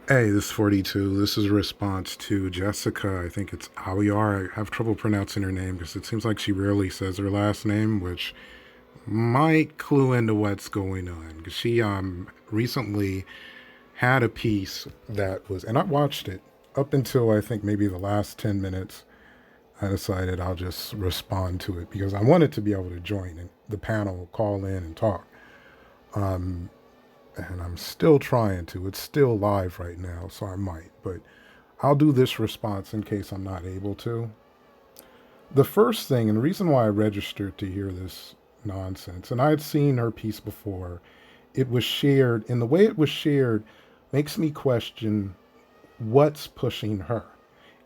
Hey, this is 42. This is a response to Jessica. I think it's Awiar. I have trouble pronouncing her name because it seems like she rarely says her last name, which might clue into what's going on. Because she recently had a piece that was, and I watched it up until I think maybe the last 10 minutes. I decided I'll just respond to it because I wanted to be able to join the panel, call in and talk. And I'm still trying to. It's still live right now, so I might. But I'll do this response in case I'm not able to. The first thing, and the reason why I registered to hear this nonsense, and I had seen her piece before, it was shared, and the way it was shared makes me question what's pushing her.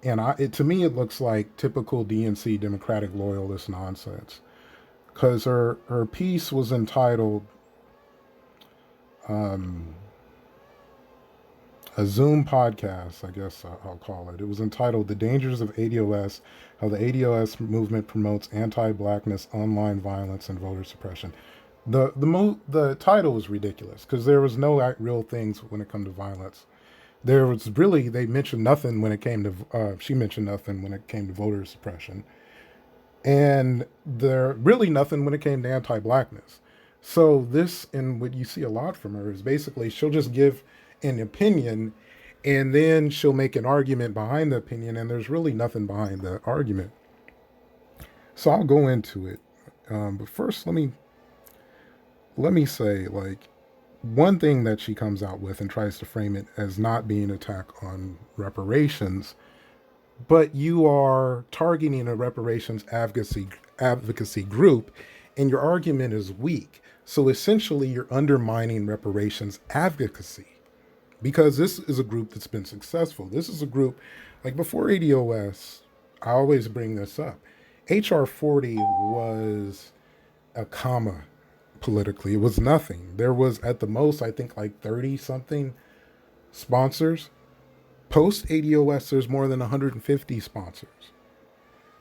And to me, it looks like typical DNC Democratic loyalist nonsense. Because her piece was entitled a Zoom podcast, I guess I'll call it. It was entitled The Dangers of ADOS, How the ADOS Movement Promotes Anti-Blackness, Online Violence, and Voter Suppression. The title was ridiculous because there was no real things when it come to violence. There was really, they mentioned nothing when it came to, she mentioned nothing when it came to voter suppression. And there really nothing when it came to anti-blackness. So this, and what you see a lot from her, is basically she'll just give an opinion and then she'll make an argument behind the opinion, and there's really nothing behind the argument. So I'll go into it. But first, let me say, like, one thing that she comes out with and tries to frame it as not being an attack on reparations, but you are targeting a reparations advocacy group, and your argument is weak. So essentially, you're undermining reparations advocacy because this is a group that's been successful. This is a group like before ADOS. I always bring this up. HR 40 was a comma politically. It was nothing. There was at the most, I think, like 30 something sponsors. Post ADOS, there's more than 150 sponsors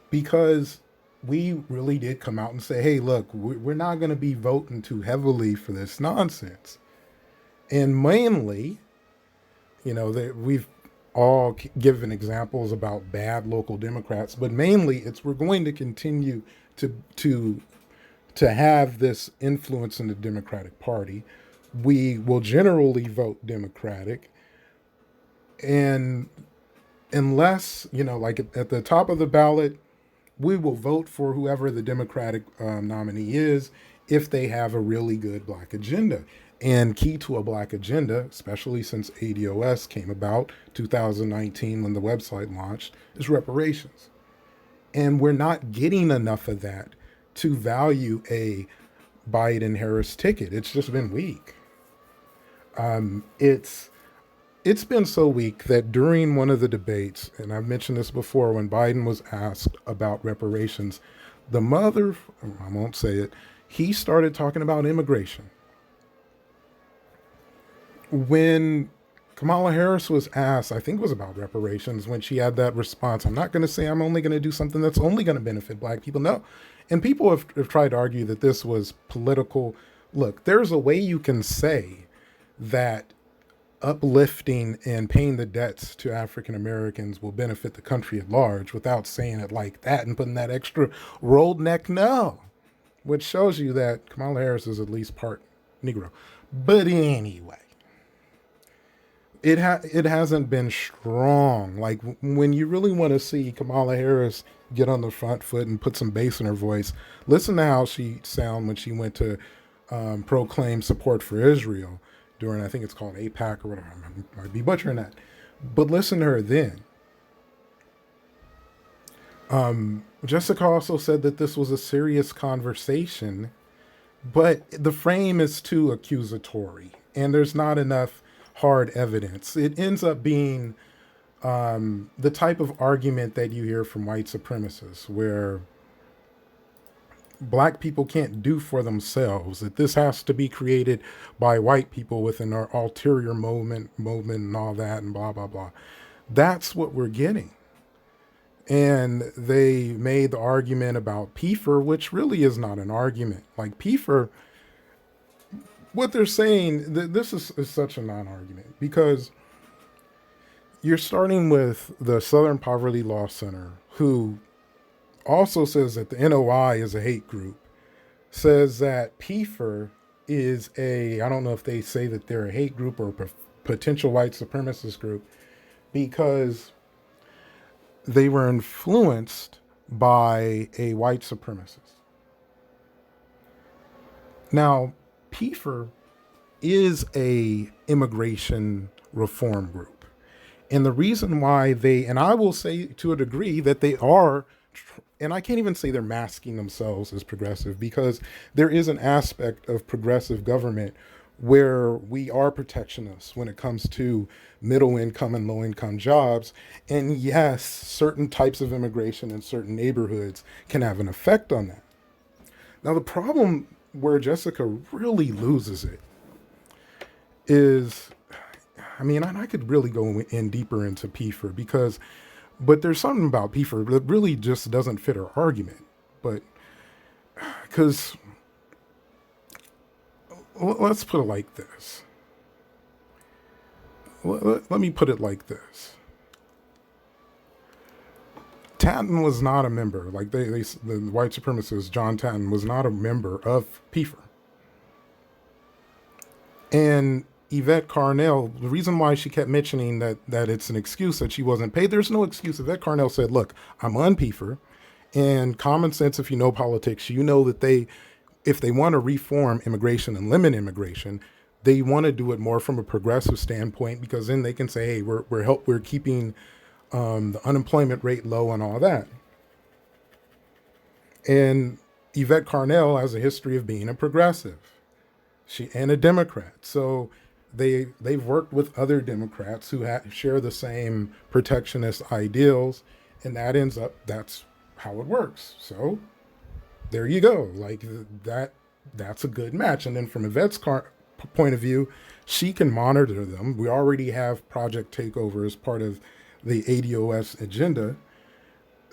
because we really did come out and say, hey, look, we're not going to be voting too heavily for this nonsense. And mainly, we've all given examples about bad local Democrats, but mainly it's we're going to continue to to have this influence in the Democratic Party. We will generally vote Democratic, and unless like at the top of the ballot, we will vote for whoever the Democratic nominee is if they have a really good black agenda. And key to a black agenda, especially since ADOS came about 2019 when the website launched, is reparations. And we're not getting enough of that to value a Biden Harris ticket. It's just been weak. It's been so weak that during one of the debates, and I've mentioned this before, when Biden was asked about reparations, the mother, I won't say it, he started talking about immigration. When Kamala Harris was asked, I think it was about reparations, when she had that response, I'm not going to say I'm only going to do something that's only going to benefit black people. No. And people have tried to argue that this was political. Look, there's a way you can say that uplifting and paying the debts to African Americans will benefit the country at large without saying it like that and putting that extra rolled neck no, which shows you that Kamala Harris is at least part Negro. But anyway, it hasn't been strong. Like when you really want to see Kamala Harris get on the front foot and put some bass in her voice, listen to how she sound when she went to proclaim support for Israel during, I think it's called APAC or whatever. I might be butchering that, but listen to her then. Jessica also said that this was a serious conversation, but the frame is too accusatory and there's not enough hard evidence. It ends up being the type of argument that you hear from white supremacists, where black people can't do for themselves, that this has to be created by white people within our ulterior movement and all that and blah, blah, blah. That's what we're getting. And they made the argument about PFER, which really is not an argument. Like PFER, what they're saying, this is such a non-argument because you're starting with the Southern Poverty Law Center, who also says that the NOI is a hate group, says that PFER is a, I don't know if they say that they're a hate group or a potential white supremacist group, because they were influenced by a white supremacist. Now, PFER is a immigration reform group. And the reason why they, and I will say to a degree that they are, and I can't even say they're masking themselves as progressive, because there is an aspect of progressive government where we are protectionists when it comes to middle income and low income jobs. And yes, certain types of immigration in certain neighborhoods can have an effect on that. Now, the problem where Jessica really loses it is, I mean, I could really go in deeper into PFER because, but there's something about PFER that really just doesn't fit her argument. But because let's put it like this. Let me put it like this. Tatton was not a member, like the white supremacist John Tatton was not a member of PFER. And Yvette Carnell, the reason why she kept mentioning that it's an excuse that she wasn't paid, there's no excuse. Yvette Carnell said, look, I'm on PFER, and common sense, if you know politics, you know that if they want to reform immigration and limit immigration, they want to do it more from a progressive standpoint, because then they can say, hey, we're keeping the unemployment rate low and all that. And Yvette Carnell has a history of being a progressive, and a Democrat. So they've worked with other Democrats who share the same protectionist ideals, and that's how it works. So there you go. Like that's a good match. And then from Yvette's point of view, she can monitor them. We already have Project Takeover as part of the ADOS agenda.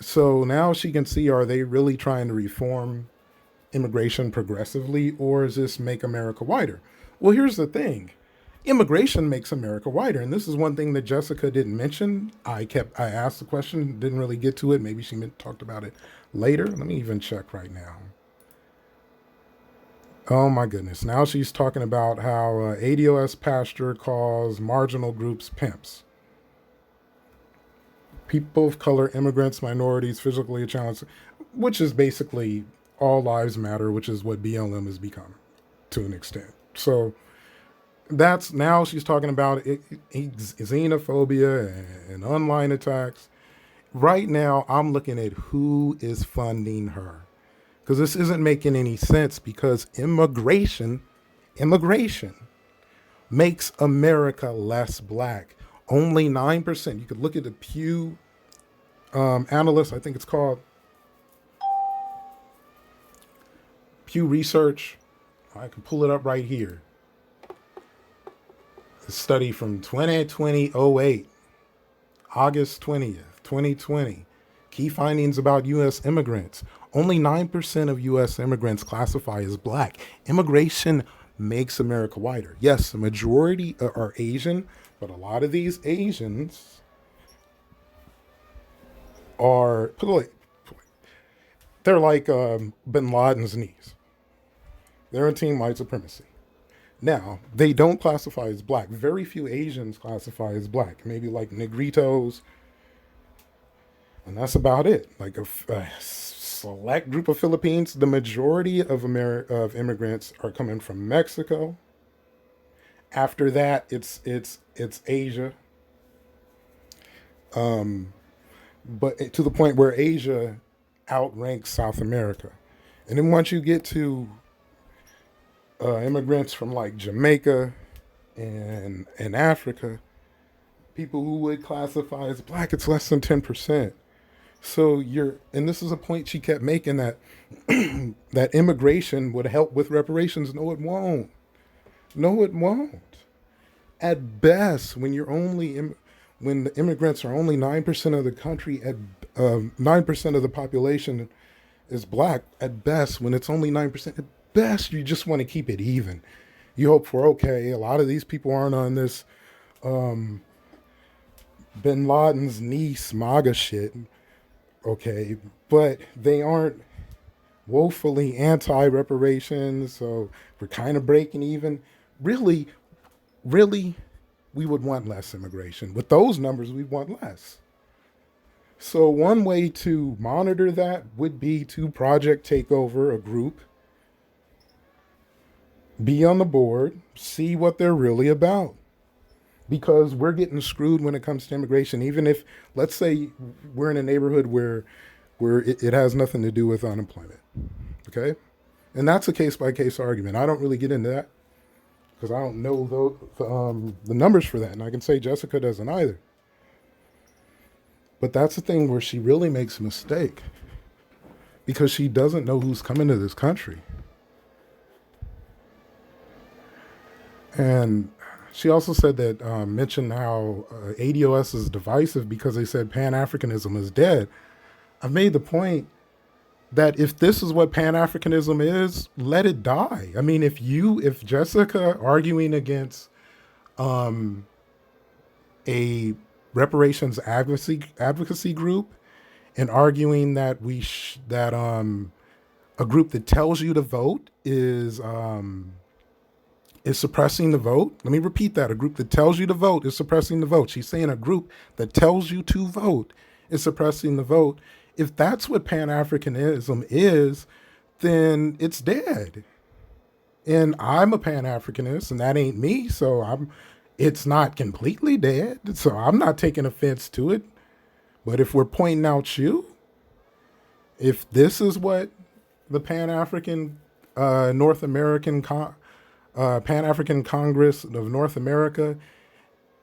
So now she can see, are they really trying to reform immigration progressively, or is this make America whiter? Well, here's the thing. Immigration makes America whiter. And this is one thing that Jessica didn't mention. I asked the question, didn't really get to it. Maybe she talked about it later. Let me even check right now. Oh my goodness. Now she's talking about how ADOS pastor calls marginal groups pimps. People of color, immigrants, minorities, physically challenged, which is basically all lives matter, which is what BLM has become to an extent. So that's, now she's talking about xenophobia and online attacks. Right now, I'm looking at who is funding her, because this isn't making any sense, because immigration makes America less black. Only 9%. You could look at the Pew analyst, I think it's called Pew Research. I can pull it up right here. A study from 2008, August 20th, 2020. Key findings about U.S. immigrants. Only 9% of U.S. immigrants classify as black. Immigration makes America whiter. Yes, the majority are Asian, but a lot of these Asians are, they're like bin Laden's niece. They're a team white supremacy. Now, they don't classify as black. Very few Asians classify as black. Maybe like Negritos. And that's about it. Like a select group of Philippines. The majority of immigrants are coming from Mexico. After that, it's Asia. But to the point where Asia outranks South America. And then once you get to immigrants from like Jamaica and Africa, people who would classify as black, it's less than 10%. So and this is a point she kept making, that that immigration would help with reparations. No, it won't. No, it won't. At best, when when the immigrants are only 9% of the country, at 9% of the population is black. At best, when it's only 9%, at best, you just want to keep it even. You hope for, okay, a lot of these people aren't on this Bin Laden's niece MAGA shit, okay, but they aren't woefully anti-reparations, so we're kind of breaking even. Really, really, we would want less immigration. With those numbers, we want less. So one way to monitor that would be to project take over a group, be on the board, see what they're really about. Because we're getting screwed when it comes to immigration. Even if, let's say, we're in a neighborhood where it has nothing to do with unemployment, okay, and that's a case by case argument. I don't really get into that because I don't know the numbers for that, and I can say Jessica doesn't either. But that's the thing where she really makes a mistake because she doesn't know who's coming to this country. And she also said that, mentioned how ADOS is divisive because they said Pan Africanism is dead. I've made the point that if this is what Pan Africanism is, let it die. I mean, if Jessica arguing against a reparations advocacy group and arguing that a group that tells you to vote is suppressing the vote. Let me repeat that. A group that tells you to vote is suppressing the vote. She's saying a group that tells you to vote is suppressing the vote. If that's what Pan-Africanism is, then it's dead. And I'm a Pan-Africanist, and that ain't me, so it's not completely dead, so I'm not taking offense to it. But if we're pointing out if this is what the Pan-African North American Pan-African Congress of North America,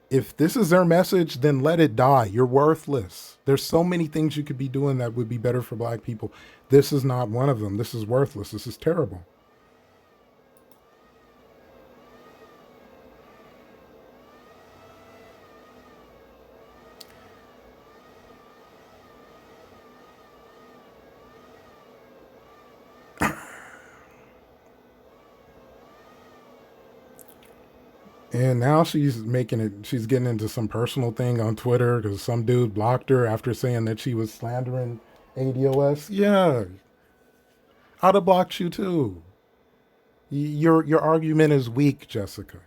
if this is their message, then let it die. You're worthless. There's so many things you could be doing that would be better for black people. This is not one of them. This is worthless. This is terrible. And now she's getting into some personal thing on Twitter because some dude blocked her after saying that she was slandering ADOS. Yeah, I'd have blocked you too. Your argument is weak, Jessica.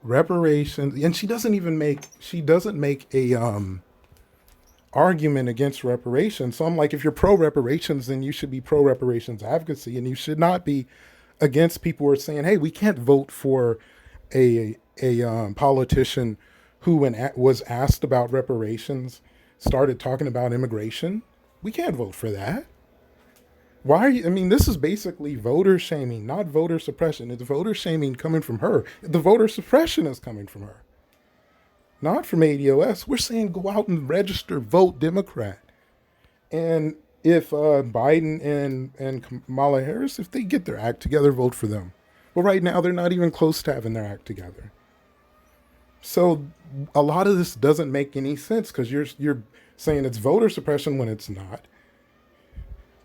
Reparations, and she doesn't make a argument against reparations. So I'm like, if you're pro reparations, then you should be pro reparations advocacy, and you should not be against people who are saying, hey, we can't vote for a politician who, when was asked about reparations, started talking about immigration. We can't vote for that. Why are you? I mean, this is basically voter shaming, not voter suppression. It's voter shaming coming from her. The voter suppression is coming from her, not from ADOS. We're saying go out and register, vote Democrat. And if Biden and Kamala Harris, if they get their act together, vote for them. Well, right now, they're not even close to having their act together. So a lot of this doesn't make any sense because you're saying it's voter suppression when it's not.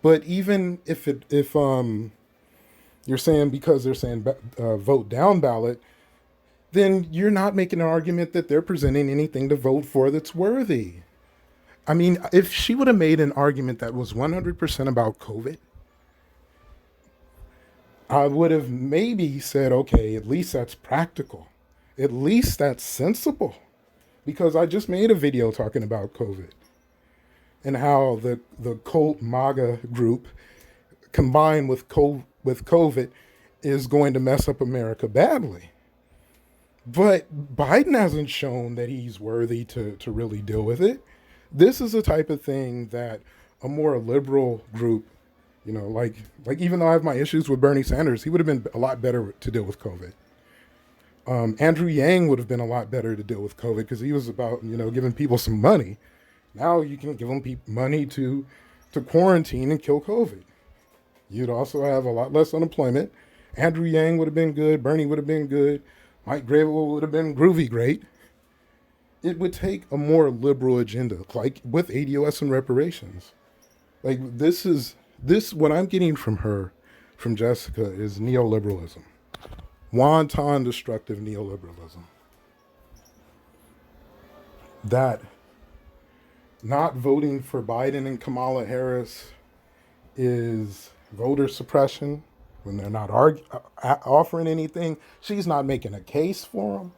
But even if you're saying because they're saying vote down ballot, then you're not making an argument that they're presenting anything to vote for that's worthy. I mean, if she would have made an argument that was 100% about COVID, I would have maybe said, okay, at least that's practical. At least that's sensible. Because I just made a video talking about COVID and how the cult MAGA group combined with COVID is going to mess up America badly. But Biden hasn't shown that he's worthy to really deal with it. This is the type of thing that a more liberal group, like even though I have my issues with Bernie Sanders, he would have been a lot better to deal with COVID. Andrew Yang would have been a lot better to deal with COVID because he was about, giving people some money. Now you can give them money to quarantine and kill COVID. You'd also have a lot less unemployment. Andrew Yang would have been good. Bernie would have been good. Mike Gravel would have been groovy great. It would take a more liberal agenda, like with ADOS and reparations. Like what I'm getting from Jessica, is neoliberalism. Wanton destructive neoliberalism. that not voting for Biden and Kamala Harris is voter suppression when they're not offering anything. She's not making a case for them.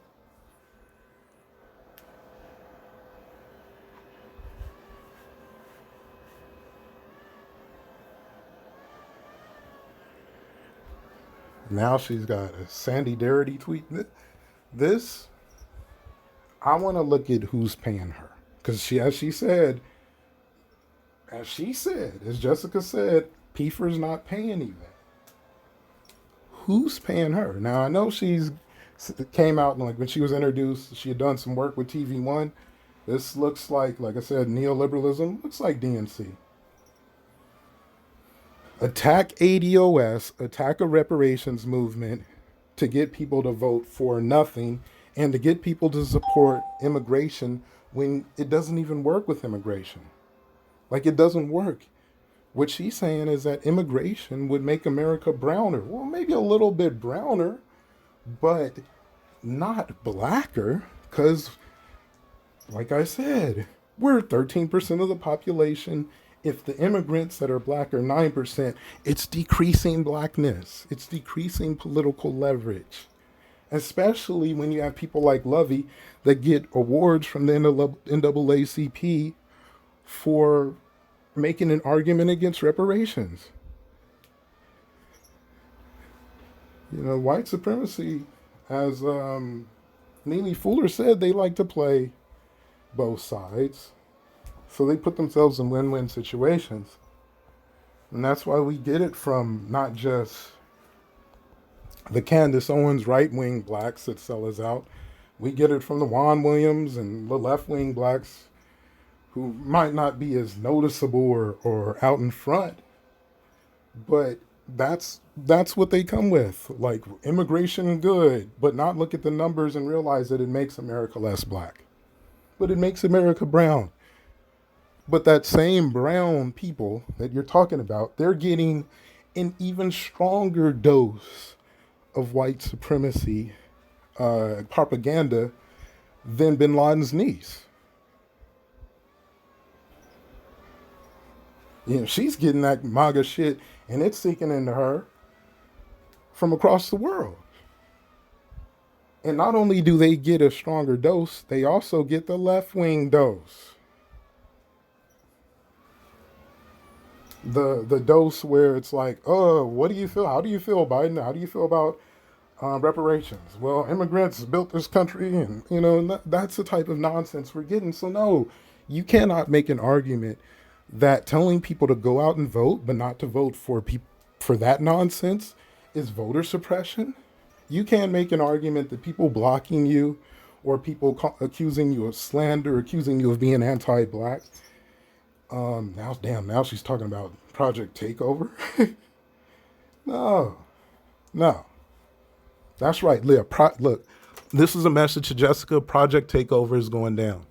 Now she's got a Sandy Darity tweet. This, I want to look at who's paying her. Because as Jessica said, Piefer's not paying even. Who's paying her? Now, I know she's came out and like when she was introduced, she had done some work with TV1. This looks like I said, neoliberalism. Looks like DNC. Attack ADOS, attack a reparations movement to get people to vote for nothing and to get people to support immigration when it doesn't even work with immigration. Like it doesn't work. What she's saying is that immigration would make America browner. Well, maybe a little bit browner, but not blacker. Because, like I said, we're 13% of the population. If the immigrants that are black are 9%, it's decreasing blackness. It's decreasing political leverage. Especially when you have people like Lovey that get awards from the NAACP for making an argument against reparations. You know, white supremacy, as Neely Fuller said, they like to play both sides. So they put themselves in win-win situations. And that's why we get it from not just the Candace Owens right-wing blacks that sell us out. We get it from the Juan Williams and the left-wing blacks who might not be as noticeable or out in front, but that's what they come with. Like immigration good, but not look at the numbers and realize that it makes America less black. But it makes America brown. But that same brown people that you're talking about, they're getting an even stronger dose of white supremacy propaganda than bin Laden's niece. You know, she's getting that MAGA shit and it's sinking into her from across the world. And not only do they get a stronger dose, they also get the left wing dose. The dose where it's like, oh, what do you feel? How do you feel, Biden? How do you feel about reparations? Well, immigrants built this country, and you know that's the type of nonsense we're getting. So no, you cannot make an argument that telling people to go out and vote, but not to vote for that nonsense, is voter suppression. You can't make an argument that people blocking you or people accusing you of slander, accusing you of being anti-black. Now she's talking about Project Takeover. No, no. That's right, Leah. Look, this is a message to Jessica. Project Takeover is going down.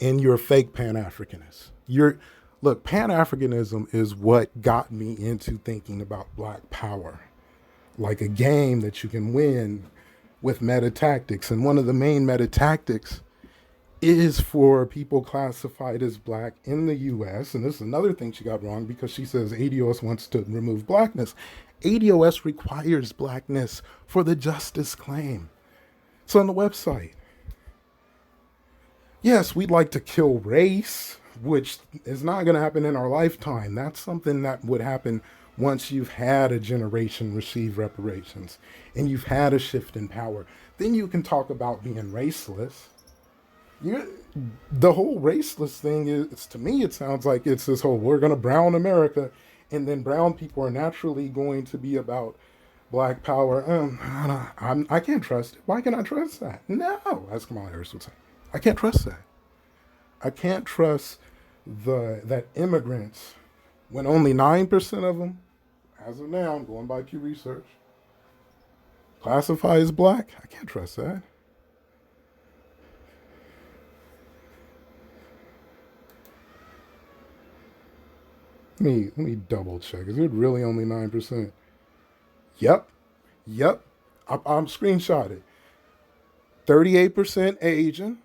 And you're a fake Pan-Africanist. Look, Pan-Africanism is what got me into thinking about black power. Like a game that you can win with meta tactics. And one of the main meta tactics is for people classified as black in the US. And this is another thing she got wrong because she says ADOS wants to remove blackness. ADOS requires blackness for the justice claim. It's on the website. Yes, we'd like to kill race, which is not going to happen in our lifetime. That's something that would happen once you've had a generation receive reparations and you've had a shift in power. Then you can talk about being raceless. The whole raceless thing is, to me, it sounds like it's this whole, we're going to brown America, and then brown people are naturally going to be about black power. I can't trust it. Why can I trust that? No, as Kamala Harris would say. I can't trust that. I can't trust that immigrants, when only 9% of them, as of now, I'm going by Pew Research, classify as black. I can't trust that. Let me double check. Is it really only 9%? Yep. I'm screenshotted. 38% Asian,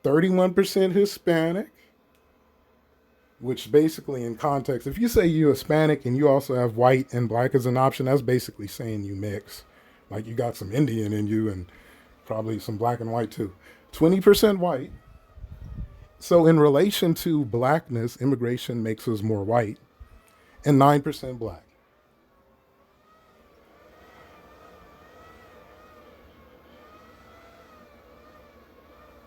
31% Hispanic, which basically in context, if you say you're Hispanic and you also have white and black as an option, that's basically saying you mix. Like you got some Indian in you and probably some black and white too. 20% white. So in relation to blackness, immigration makes us more white, and 9% black.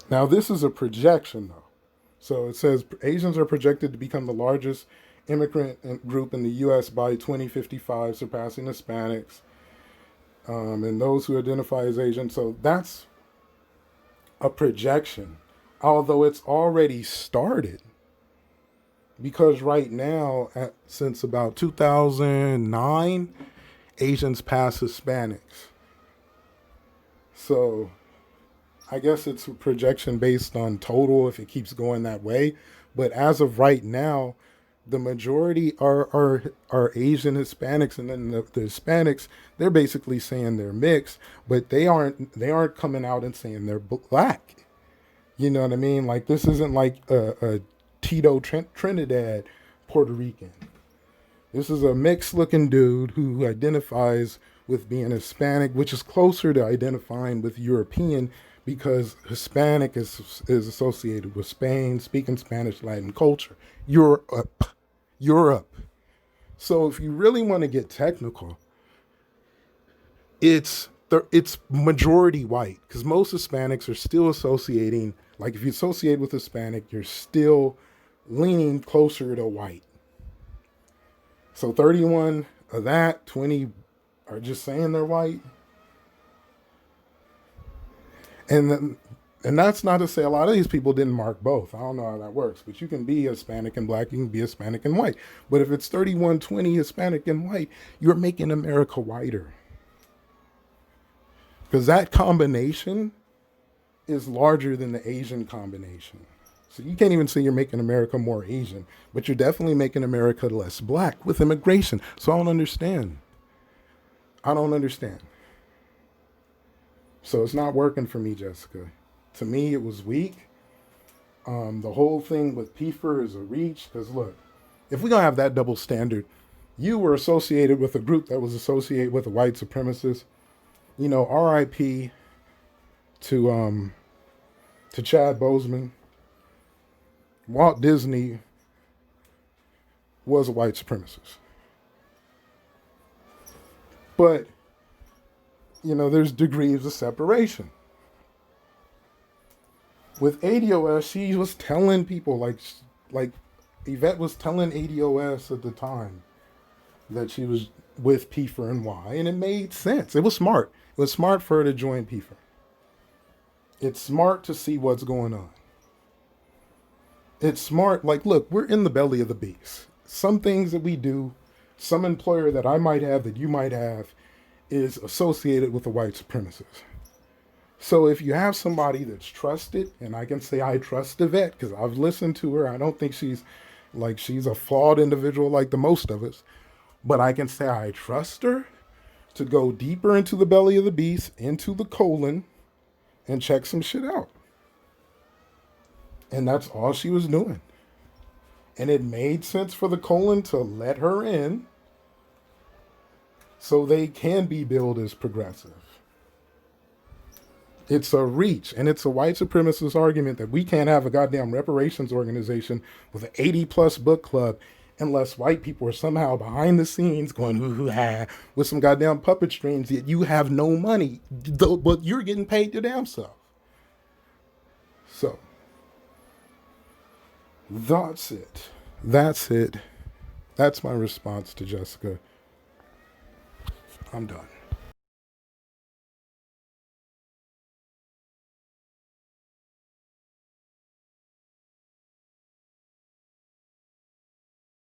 Now this is a projection though. So it says Asians are projected to become the largest immigrant group in the U.S. by 2055, surpassing Hispanics and those who identify as Asian. So that's a projection, although it's already started. Because right now, since about 2009, Asians pass Hispanics. So I guess it's a projection based on total if it keeps going that way. But as of right now, the majority are Asian Hispanics, and then the Hispanics, they're basically saying they're mixed, but they aren't coming out and saying they're black. You know what I mean? Like this isn't like a Tito Trinidad Puerto Rican. This is a mixed looking dude who identifies with being Hispanic, which is closer to identifying with European because Hispanic is associated with Spain, speaking Spanish, Latin culture. Europe. So if you really want to get technical, it's majority white because most Hispanics are still associating. Like if you associate with Hispanic, you're still leaning closer to white. So 31 of that, 20 are just saying they're white. And that's not to say a lot of these people didn't mark both. I don't know how that works, but you can be Hispanic and black, you can be Hispanic and white. But if it's 31-20 Hispanic and white, you're making America whiter. Because that combination is larger than the Asian combination. So you can't even say you're making America more Asian, but you're definitely making America less black with immigration. So I don't understand. So it's not working for me, Jessica. To me, it was weak. The whole thing with PFER is a reach. Because look, if we're going to have that double standard, you were associated with a group that was associated with a white supremacist. You know, RIP to Chad Boseman. Walt Disney was a white supremacist. But, you know, there's degrees of separation. With ADOS, she was telling people, like Yvette was telling ADOS at the time that she was with PFER and why, and it made sense. It was smart. It was smart for her to join PFER. It's smart to see what's going on. It's smart. Like, look, we're in the belly of the beast. Some things that we do, some employer that I might have, that you might have, is associated with a white supremacist. So if you have somebody that's trusted, and I can say I trust Yvette because I've listened to her. I don't think she's a flawed individual like the most of us, but I can say I trust her to go deeper into the belly of the beast, into the colon, and check some shit out. And that's all she was doing. And it made sense for the colon to let her in so they can be billed as progressive. It's a reach, and it's a white supremacist argument that we can't have a goddamn reparations organization with an 80-plus book club unless white people are somehow behind the scenes going, ooh, ah, with some goddamn puppet strings, yet you have no money, but you're getting paid your damn self. So, that's it. That's my response to Jessica. I'm done.